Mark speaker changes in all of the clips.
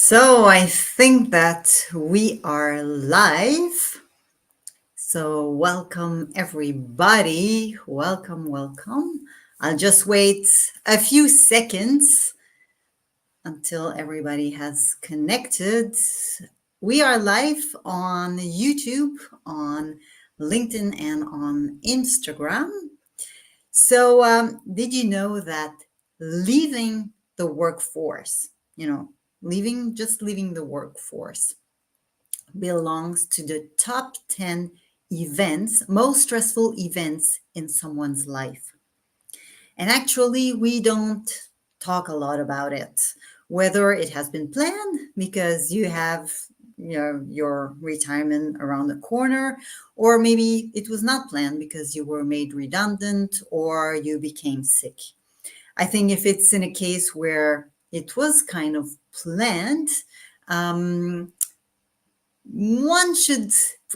Speaker 1: So I think that we are live. So welcome everybody. Welcome, welcome. I'll just wait a few seconds until everybody has connected. We are live on YouTube, on LinkedIn, and on Instagram. So, did you know that leaving the workforce, leaving the workforce belongs to the top 10 most stressful events in someone's life? And actually, we don't talk a lot about it, whether it has been planned because you have your retirement around the corner, or maybe it was not planned because you were made redundant or you became sick. I think if it's in a case where it was kind of planned, um, one should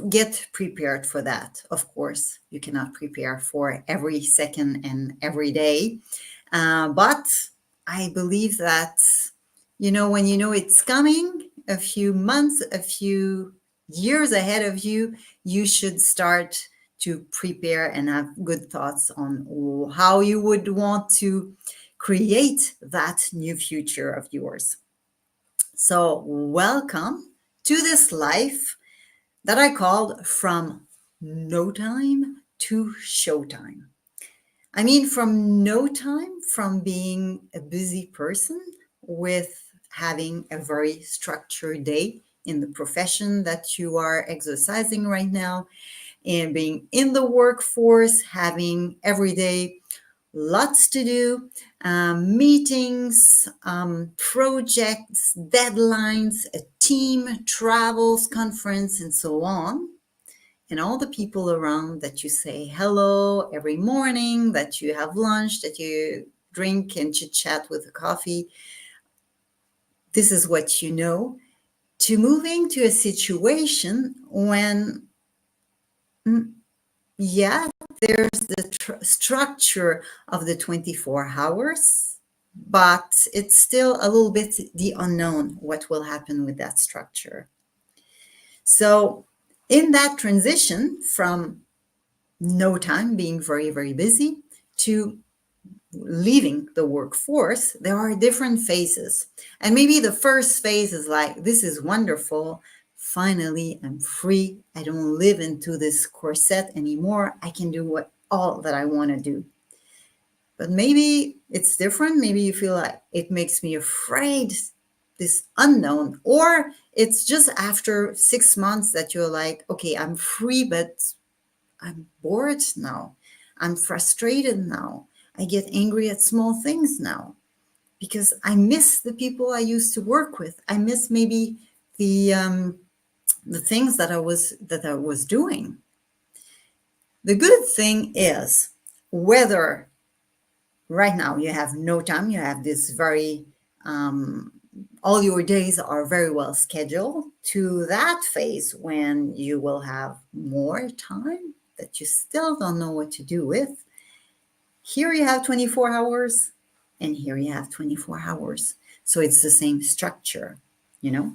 Speaker 1: get prepared for that. Of course, you cannot prepare for every second and every day. But I believe that, when you know it's coming a few months, a few years ahead of you, you should start to prepare and have good thoughts on how you would want to create that new future of yours. So, welcome to this life that I called From No Time to Showtime. I mean, from no time, from being a busy person with having a very structured day in the profession that you are exercising right now, and being in the workforce, having every day lots to do, meetings, projects, deadlines, a team, travels, conference, and so on. And all the people around that you say hello every morning, that you have lunch, that you drink and chit chat with a coffee. This is what you know. To moving to a situation when, there's the structure of the 24 hours, but it's still a little bit the unknown what will happen with that structure. So, in that transition from no time, being very, very busy, to leaving the workforce, there are different phases. And maybe the first phase is like, this is wonderful. Finally, I'm free. I don't live into this corset anymore. I can do all that I want to do. But maybe it's different. Maybe you feel like it makes me afraid, this unknown. Or it's just after 6 months that you're like, okay, I'm free, but I'm bored now. I'm frustrated now. I get angry at small things now because I miss the people I used to work with. I miss maybe the things that I was doing. The good thing is, whether right now you have no time, you have this very all your days are very well scheduled, to that phase when you will have more time that you still don't know what to do with. Here you have 24 hours, and here you have 24 hours. So it's the same structure, you know?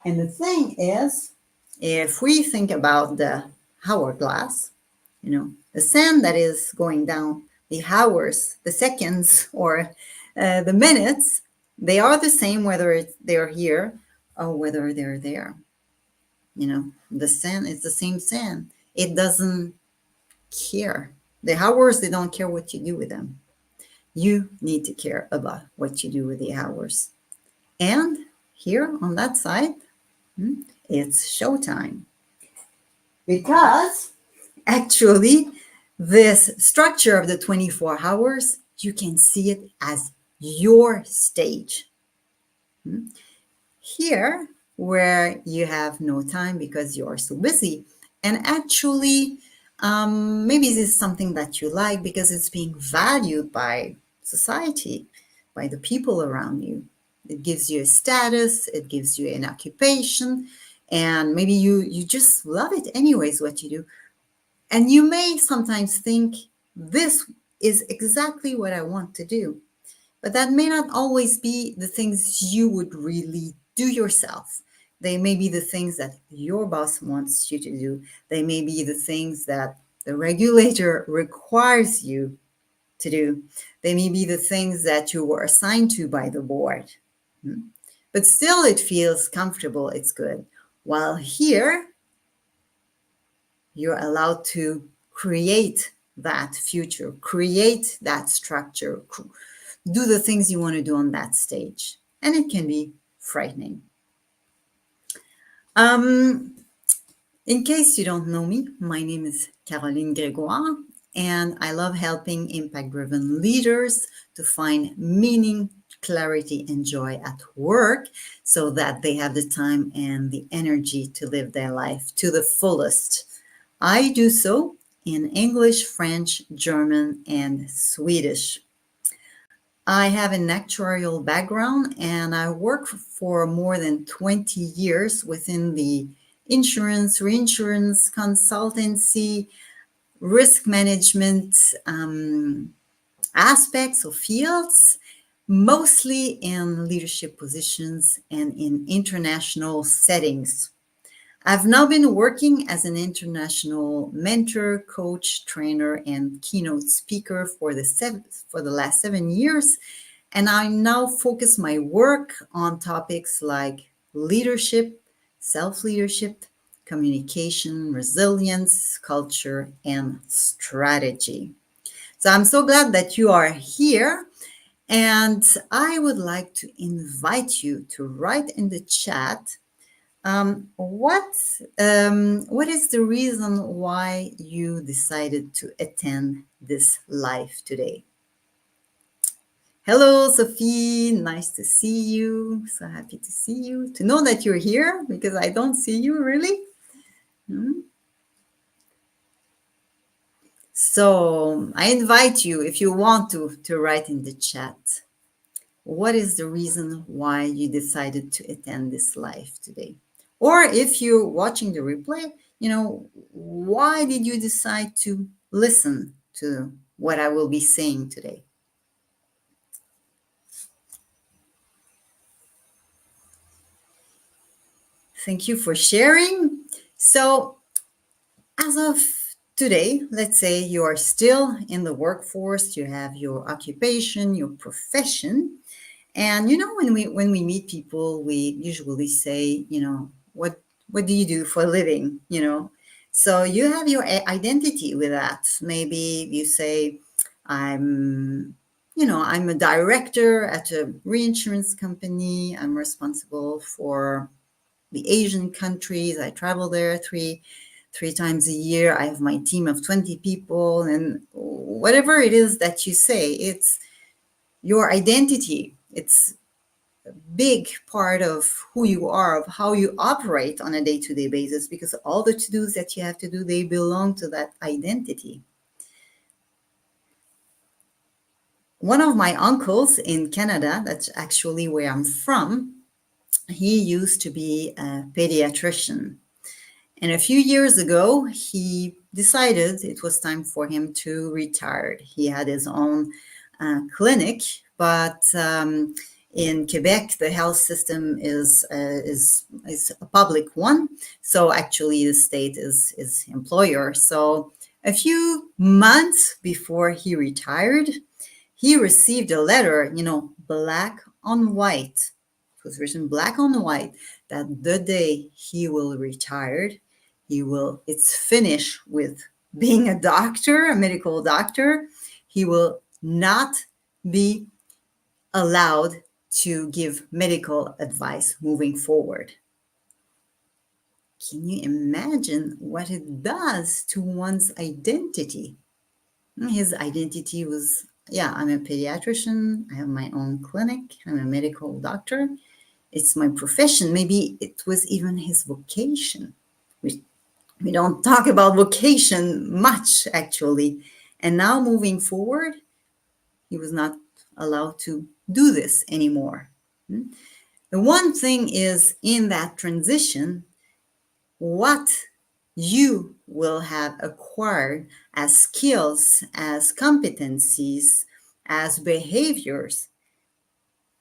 Speaker 1: And the thing is, if we think about the hourglass, the sand that is going down, the hours, the seconds, or the minutes, they are the same whether they're here or whether they're there. The sand is the same sand. It doesn't care. The hours, they don't care what you do with them. You need to care about what you do with the hours. And here on that side, it's showtime. Because actually, this structure of the 24 hours, you can see it as your stage. Here, where you have no time because you are so busy. And actually, maybe this is something that you like because it's being valued by society, by the people around you. It gives you a status, it gives you an occupation, and maybe you just love it anyways, what you do. And you may sometimes think, this is exactly what I want to do. But that may not always be the things you would really do yourself. They may be the things that your boss wants you to do. They may be the things that the regulator requires you to do. They may be the things that you were assigned to by the board. Hmm? But still, it feels comfortable, it's good. While here, you're allowed to create that future, create that structure, do the things you want to do on that stage. And it can be frightening. Um, in case you don't know me, my name is Caroline Grégoire, and I love helping impact-driven leaders to find meaning, clarity, and joy at work so that they have the time and the energy to live their life to the fullest. I do so in English, French, German, and Swedish. I have an actuarial background and I work for more than 20 years within the insurance, reinsurance, consultancy, risk management aspects or fields, mostly in leadership positions and in international settings. I've now been working as an international mentor, coach, trainer, and keynote speaker for the last 7 years. And I now focus my work on topics like leadership, self-leadership, communication, resilience, culture, and strategy. So I'm so glad that you are here. And I would like to invite you to write in the chat what is the reason why you decided to attend this live today? Hello, Sophie. Nice to see you. So happy to see you. To know that you're here because I don't see you really. So I invite you, if you want to write in the chat. What is the reason why you decided to attend this live today? Or if you're watching the replay, why did you decide to listen to what I will be saying today? Thank you for sharing. So as of today, let's say you are still in the workforce, you have your occupation, your profession. And when we meet people, we usually say, what do you do for a living? So you have your identity with that. Maybe you say, I'm a director at a reinsurance company. I'm responsible for the Asian countries. I travel there three times a year. I have my team of 20 people, and whatever it is that you say, it's your identity. It's big part of who you are, of how you operate on a day-to-day basis, because all the to-dos that you have to do, they belong to that identity. One of my uncles in Canada, that's actually where I'm from, he used to be a pediatrician. And a few years ago, he decided it was time for him to retire. He had his own clinic, but in Quebec, the health system is a public one. So actually, the state is employer. So a few months before he retired, he received a letter, black on white. It was written black on white that the day he will retire, it's finished with being a doctor, a medical doctor. He will not be allowed to give medical advice moving forward. Can you imagine what it does to one's identity? His identity was, I'm a pediatrician, I have my own clinic, I'm a medical doctor. It's my profession. Maybe it was even his vocation. We don't talk about vocation much, actually. And now moving forward, he was not allowed to do this anymore. The one thing is, in that transition, what you will have acquired as skills, as competencies, as behaviors,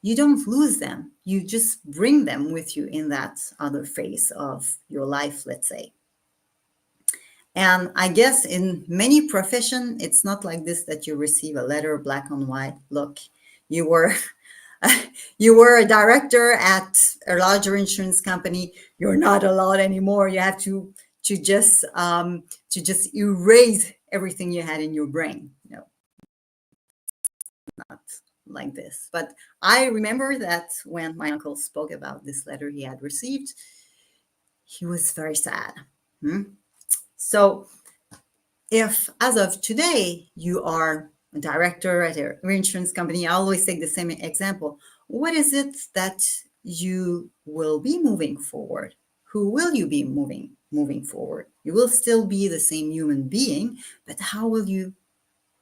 Speaker 1: you don't lose them. You just bring them with you in that other phase of your life, let's say. And I guess in many profession, it's not like this that you receive a letter black on white. Look, you were you were a director at a larger insurance company. You're not allowed anymore. You have to just erase everything you had in your brain. No, not like this. But I remember that when my uncle spoke about this letter he had received, he was very sad. So if, as of today, you are a director at a reinsurance company, I always take the same example. What is it that you will be moving forward? Who will you be moving forward? You will still be the same human being, but how will you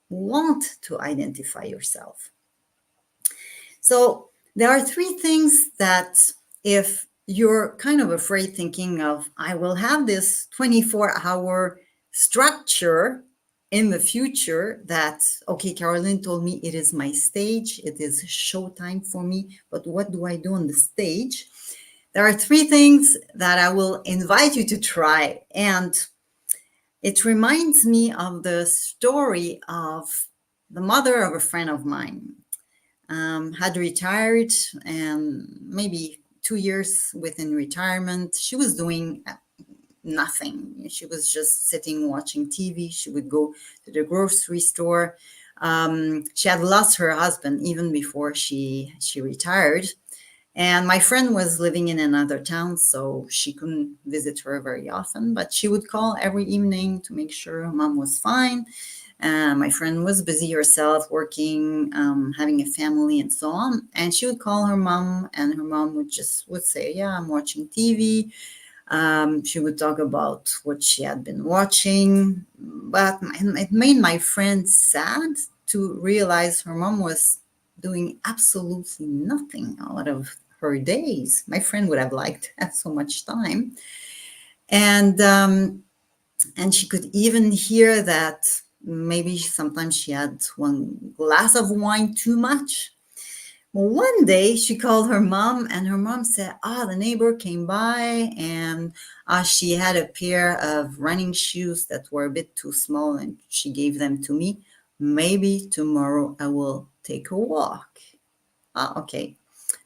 Speaker 1: want to identify yourself? So there are three things that if you're kind of afraid thinking of, I will have this 24-hour structure in the future that, okay, Caroline told me it is my stage, it is showtime for me, but what do I do on the stage? There are three things that I will invite you to try. And it reminds me of the story of the mother of a friend of mine. Had retired, and maybe 2 years within retirement, she was doing nothing. She was just sitting watching TV. She would go to the grocery store. She had lost her husband even before she retired. And my friend was living in another town, so she couldn't visit her very often, but she would call every evening to make sure her mom was fine. My friend was busy herself, working, having a family, and so on. And she would call her mom, and her mom would say, "Yeah, I'm watching TV." She would talk about what she had been watching, but it made my friend sad to realize her mom was doing absolutely nothing out of her days. My friend would have liked to have so much time, and she could even hear that maybe sometimes she had one glass of wine too much. Well, one day she called her mom, and her mom said, the neighbor came by, and she had a pair of running shoes that were a bit too small, and she gave them to me. Maybe tomorrow I will take a walk. Okay.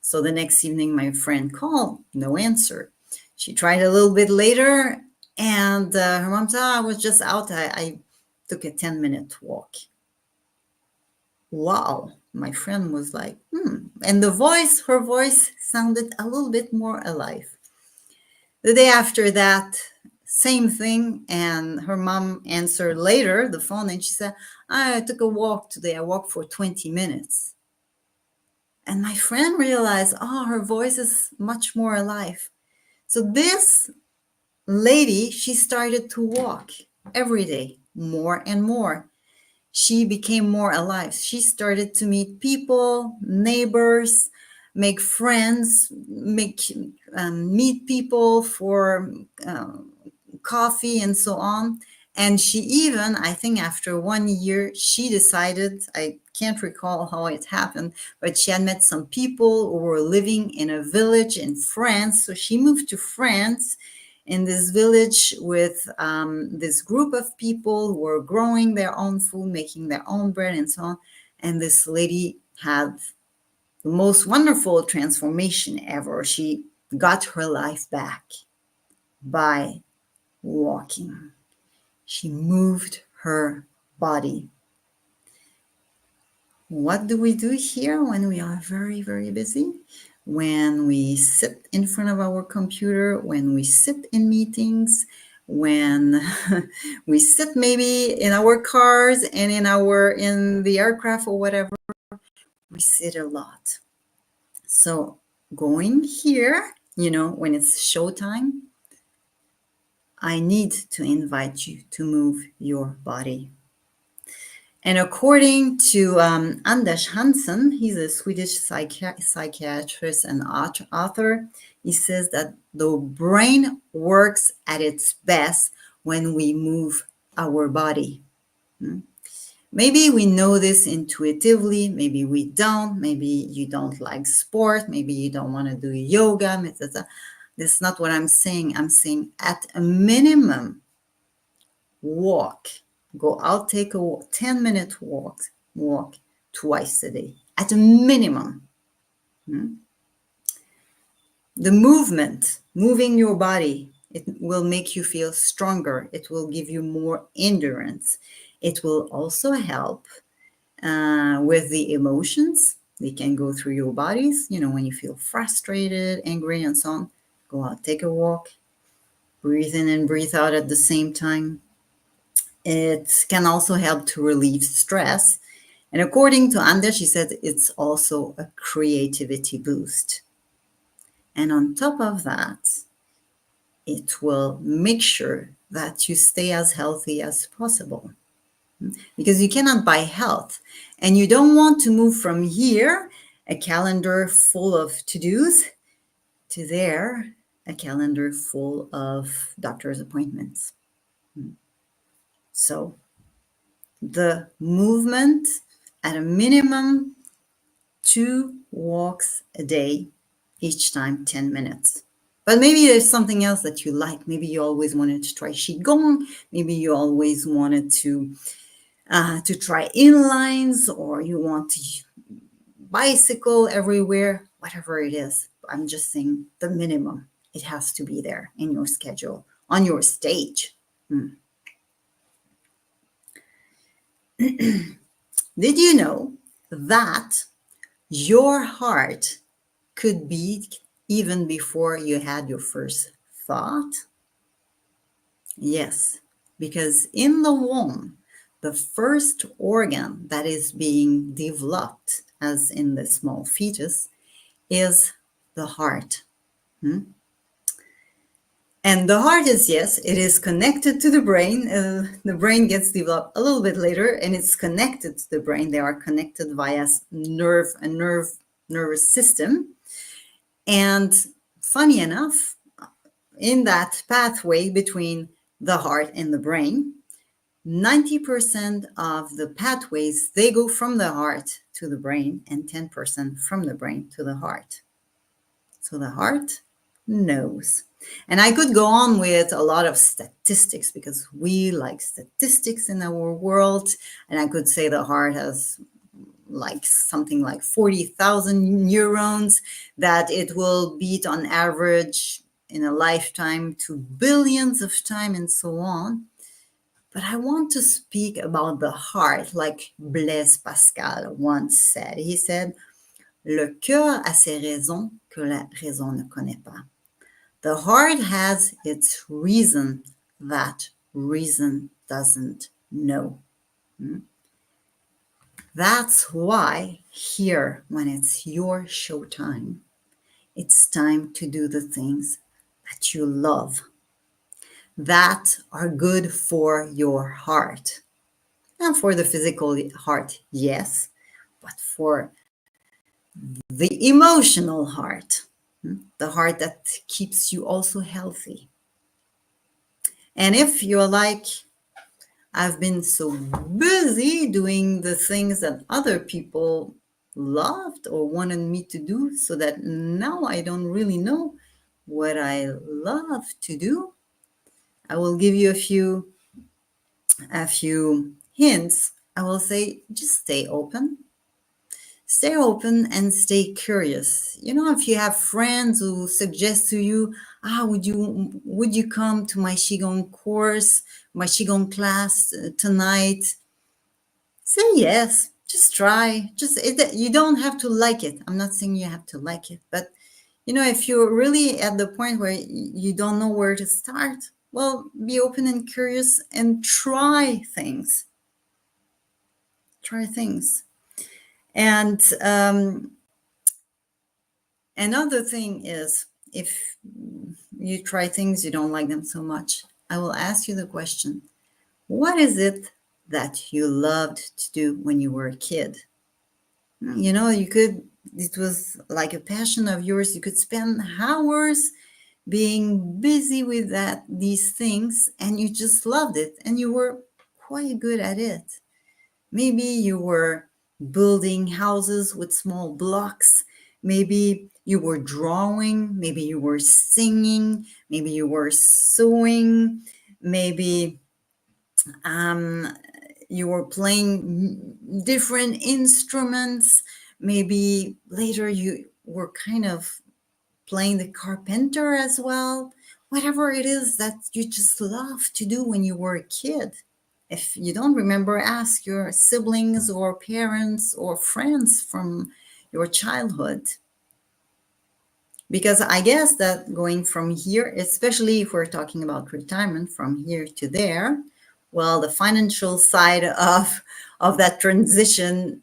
Speaker 1: So the next evening, my friend called, no answer. She tried a little bit later, and her mom said, I was just out. I took a 10-minute walk. Wow. My friend was like, And her voice sounded a little bit more alive. The day after that, same thing. And her mom answered later the phone, and she said, I took a walk today. I walked for 20 minutes. And my friend realized, her voice is much more alive. So this lady, she started to walk every day, more and more. She became more alive. She started to meet people, neighbors, make friends, meet people for coffee and so on. And she even, I think after 1 year, she decided, I can't recall how it happened, but she had met some people who were living in a village in France. So she moved to France in this village with this group of people who were growing their own food, making their own bread and so on. And this lady had the most wonderful transformation ever. She got her life back by walking. She moved her body. What do we do here when we are very, very busy? When we sit in front of our computer, when we sit in meetings, when we sit maybe in our cars and in the aircraft or whatever, we sit a lot. So going here, when it's showtime, I need to invite you to move your body. And according to Anders Hansen, he's a Swedish psychiatrist and author, he says that the brain works at its best when we move our body. Maybe we know this intuitively, maybe we don't, maybe you don't like sport, maybe you don't want to do yoga, etc. This is not what I'm saying. I'm saying at a minimum, walk. Go out, take a 10-minute walk twice a day, at a minimum. The movement, moving your body, it will make you feel stronger. It will give you more endurance. It will also help with the emotions. They can go through your bodies. When you feel frustrated, angry, and so on, go out, take a walk, breathe in and breathe out at the same time. It can also help to relieve stress. And according to Anda, she said it's also a creativity boost. And on top of that, it will make sure that you stay as healthy as possible, because you cannot buy health, and you don't want to move from here, a calendar full of to-dos, to there, a calendar full of doctor's appointments. So the movement, at a minimum, 2 walks a day, each time 10 minutes. But maybe there's something else that you like. Maybe you always wanted to try Qigong. Maybe you always wanted to try inlines, or you want to bicycle everywhere, whatever it is. I'm just saying the minimum. It has to be there in your schedule, on your stage. Did you know that your heart could beat even before you had your first thought? Yes, because in the womb, the first organ that is being developed, as in the small fetus, is the heart. And the heart is, yes, it is connected to the brain. The brain gets developed a little bit later, and it's connected to the brain. They are connected via nervous system. And funny enough, in that pathway between the heart and the brain, 90% of the pathways, they go from the heart to the brain, and 10% from the brain to the heart. So the heart knows. And I could go on with a lot of statistics, because we like statistics in our world. And I could say the heart has something like 40,000 neurons, that it will beat on average in a lifetime to billions of times, and so on. But I want to speak about the heart, like Blaise Pascal once said. He said, "Le cœur a ses raisons que la raison ne connaît pas." The heart has its reason that reason doesn't know. That's why here, when it's your showtime, it's time to do the things that you love, that are good for your heart. And for the physical heart, yes, but for the emotional heart, the heart that keeps you also healthy. And if you're like, I've been so busy doing the things that other people loved or wanted me to do, so that now I don't really know what I love to do, I will give you a few hints. I will say, just stay open. Stay open and stay curious. If you have friends who suggest to you, would you come to my Qigong course, my Qigong class tonight? Say yes. Just try. You don't have to like it. I'm not saying you have to like it, but if you're really at the point where you don't know where to start, well, be open and curious and try things. Try things. And another thing is, if you try things, you don't like them so much, I will ask you the question, what is it that you loved to do when you were a kid? It was like a passion of yours. You could spend hours being busy with these things, and you just loved it, and you were quite good at it. Maybe you were building houses with small blocks. Maybe you were drawing. Maybe you were singing. Maybe you were sewing. Maybe um, you were playing different instruments. Maybe later you were kind of playing the carpenter as well. Whatever it is that you just love to do when you were a kid. If you don't remember, ask your siblings or parents or friends from your childhood. Because I guess that going from here, especially if we're talking about retirement from here to there, well, the financial side of that transition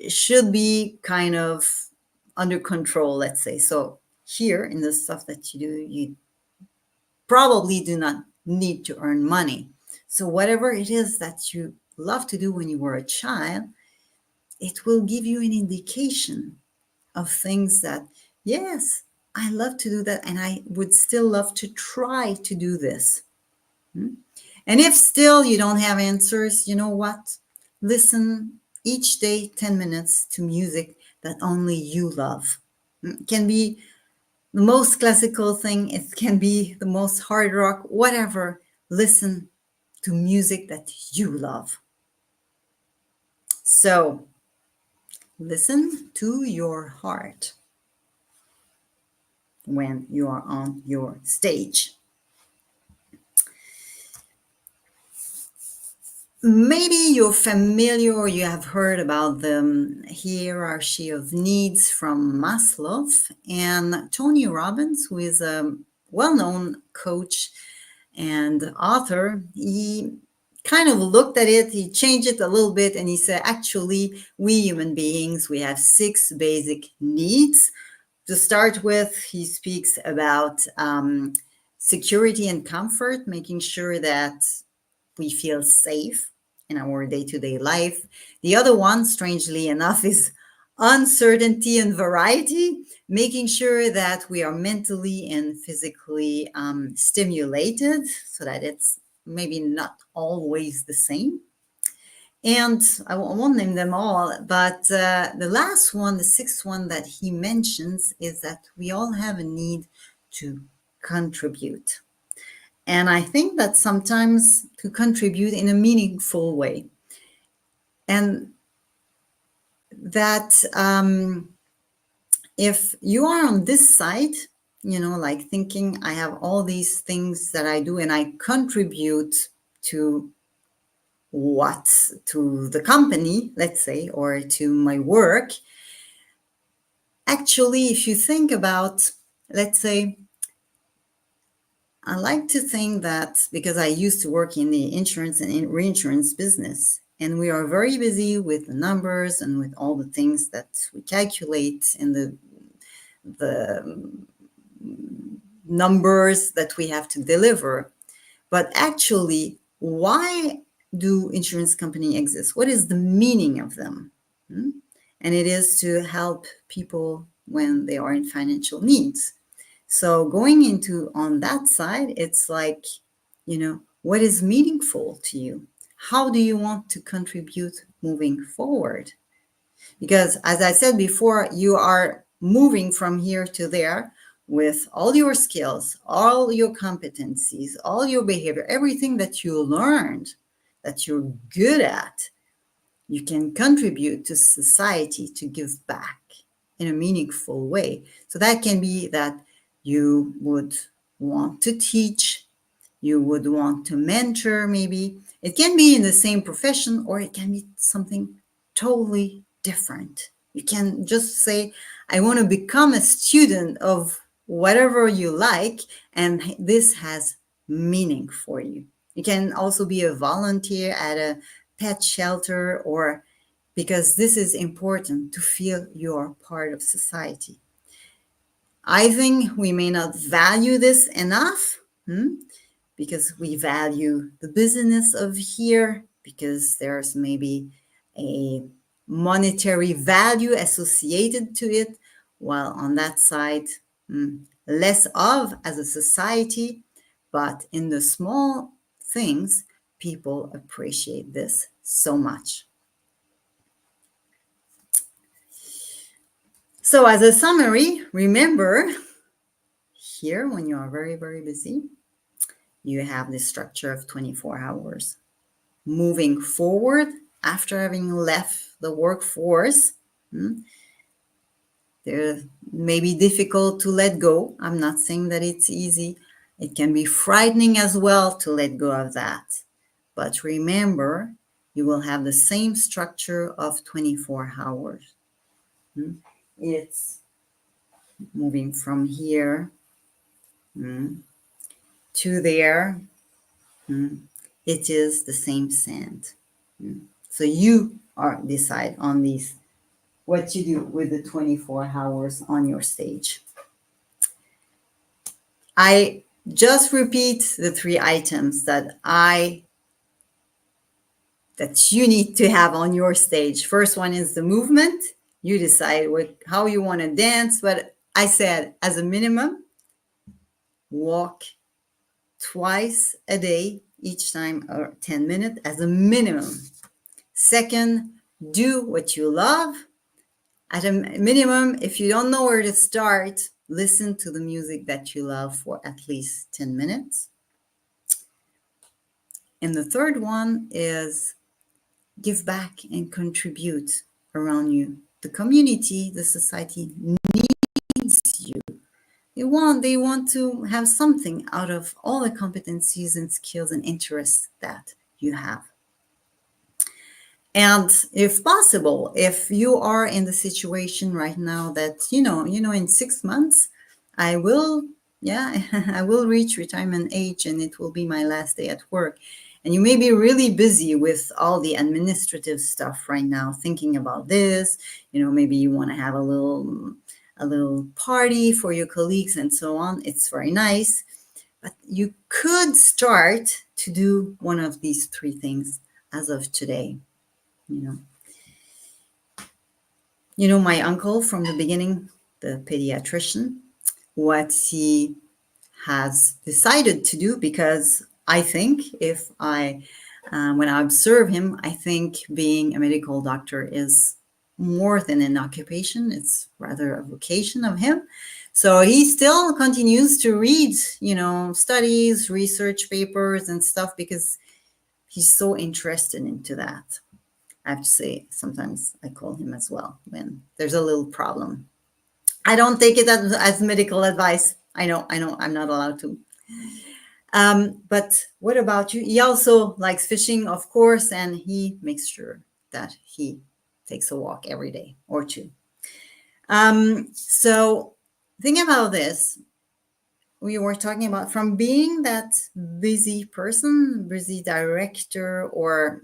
Speaker 1: should be kind of under control, let's say. So here in the stuff that you do, you probably do not need to earn money. So whatever it is that you love to do when you were a child, it will give you an indication of things that, yes, I love to do that, and I would still love to try to do this. And if still you don't have answers, you know what? Listen each day 10 minutes to music that only you love. It can be the most classical thing, it can be the most hard rock, whatever. Listen to music that you love. So, listen to your heart when you are on your stage. Maybe you're familiar or you have heard about the hierarchy of needs from Maslow, and Tony Robbins, who is a well-known coach and author, he kind of looked at it, he changed it a little bit, and he said, actually, we human beings, we have 6 basic needs. To start with, he speaks about security and comfort, making sure that we feel safe in our day-to-day life. The other one, strangely enough, is uncertainty and variety, making sure that we are mentally and physically stimulated so that it's maybe not always the same. And I won't name them all, but the last one, the 6th one that he mentions, is that we all have a need to contribute. And I think that sometimes to contribute in a meaningful way. And that if you are on this side, like thinking, I have all these things that I do and I contribute to what? To the company, let's say, or to my work. Actually, if you think about, let's say, I like to think that because I used to work in the insurance and in reinsurance business, and we are very busy with the numbers and with all the things that we calculate and the numbers that we have to deliver. But actually, why do insurance companies exist? What is the meaning of them? And it is to help people when they are in financial needs. So going into on that side, it's like, what is meaningful to you? How do you want to contribute moving forward? Because as I said before, you are moving from here to there with all your skills, all your competencies, all your behavior, everything that you learned, that you're good at. You can contribute to society to give back in a meaningful way. So that can be that you would want to teach, you would want to mentor, maybe. It can be in the same profession or it can be something totally different. You can just say, I want to become a student of whatever you like, and this has meaning for you. You can also be a volunteer at a pet shelter, or because this is important to feel you're part of society. I think we may not value this enough because we value the business of here, because there's maybe a monetary value associated to it, while on that side, less of as a society. But in the small things, people appreciate this so much. So, as a summary, remember here when you are very, very busy, you have this structure of 24 hours. Moving forward after having left the workforce, it may be difficult to let go. I'm not saying that it's easy. It can be frightening as well to let go of that. But remember, you will have the same structure of 24 hours. It's moving from here to there. It is the same sand. So you are decide on these what you do with the 24 hours on your stage. I just repeat the three items that you need to have on your stage. First one is the movement. You decide how you want to dance, but I said as a minimum, walk twice a day, each time or 10 minutes as a minimum. Second, do what you love. At a minimum, if you don't know where to start, listen to the music that you love for at least 10 minutes. And the third one is give back and contribute around you. The community, the society needs you. They want to have something out of all the competencies and skills and interests that you have. And if possible, if you are in the situation right now that, in 6 months, I will reach retirement age and it will be my last day at work. And you may be really busy with all the administrative stuff right now, thinking about this, maybe you want to have a little party for your colleagues and so on. It's very nice, but you could start to do one of these three things as of today. My uncle from the beginning, the pediatrician, what he has decided to do, because I think when I observe him, I think being a medical doctor is more than an occupation. It's rather a vocation of him. So he still continues to read, studies, research papers and stuff, because he's so interested into that. I have to say, sometimes I call him as well when there's a little problem. I don't take it as medical advice. I know, I'm not allowed to. But what about you? He also likes fishing, of course, and he makes sure that he takes a walk every day or two. So think about this. We were talking about from being that busy person, busy director, or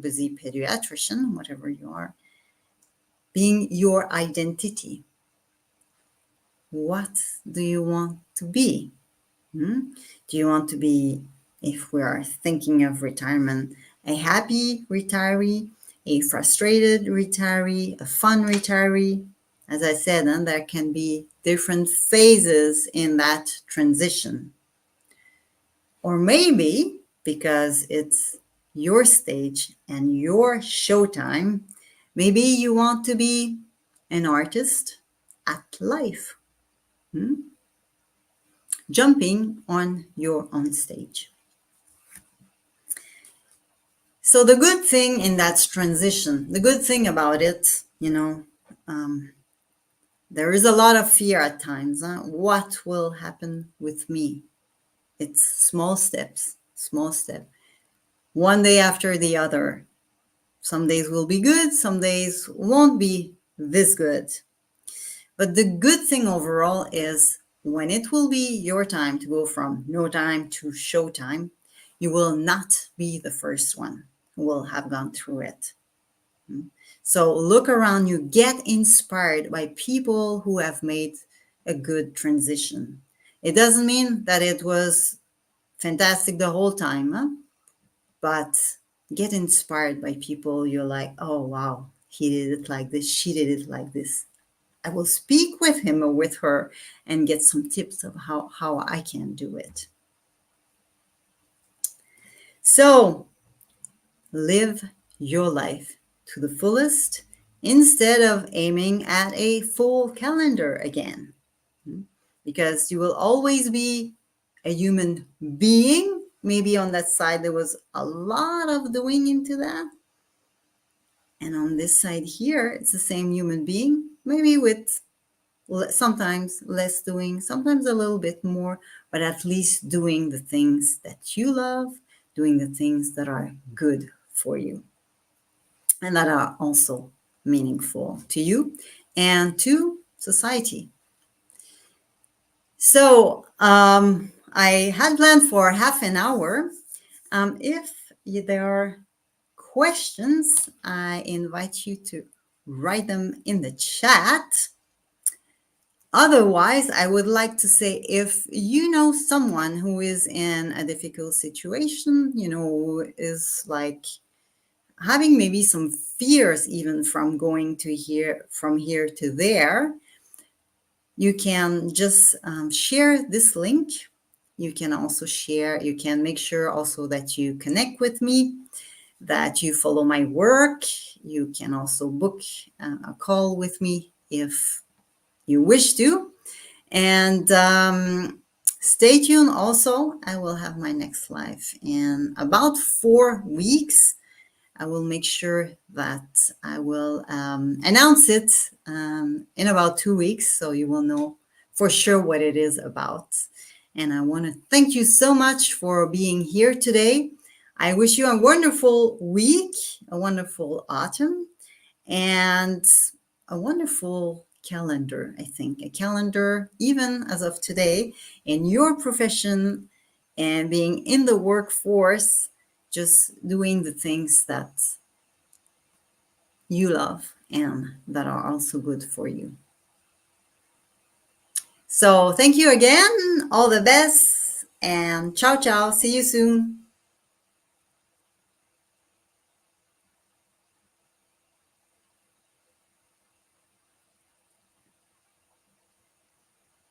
Speaker 1: busy pediatrician, whatever you are, being your identity. What do you want to be? Do you want to be, if we are thinking of retirement, a happy retiree, a frustrated retiree, a fun retiree? As I said, there can be different phases in that transition. Or maybe because it's your stage and your showtime, maybe you want to be an artist at life, jumping on your own stage. So the good thing in that transition, the good thing about it, there is a lot of fear at times. What will happen with me? It's small steps, one day after the other. Some days will be good, some days won't be this good. But the good thing overall is when it will be your time to go from no time to showtime, you will not be the first one who will have gone through it. So look around you, get inspired by people who have made a good transition. It doesn't mean that it was fantastic the whole time, but get inspired by people you're like, oh, wow, he did it like this, she did it like this. I will speak with him or with her and get some tips of how I can do it. So live your life to the fullest instead of aiming at a full calendar again. Because you will always be a human being. Maybe on that side, there was a lot of doing into that. And on this side here, it's the same human being, maybe with sometimes less doing, sometimes a little bit more, but at least doing the things that you love, doing the things that are good for you and that are also meaningful to you and to society. So I had planned for half an hour. If there are questions, I invite you to write them in the chat. Otherwise, I would like to say, if you know someone who is in a difficult situation, who is like having maybe some fears even from going to here, from here to there, you can just share this link. You can also share, you can make sure also that you connect with me, that you follow my work. You can also book a call with me if you wish to. And stay tuned also. I will have my next live in about 4 weeks. I will make sure that I will announce it in about 2 weeks, so you will know for sure what it is about. And I want to thank you so much for being here today. I wish you a wonderful week, a wonderful autumn, and a wonderful calendar, I think. A calendar, even as of today, in your profession and being in the workforce, just doing the things that you love and that are also good for you. So thank you again. All the best. And ciao, ciao. See you soon.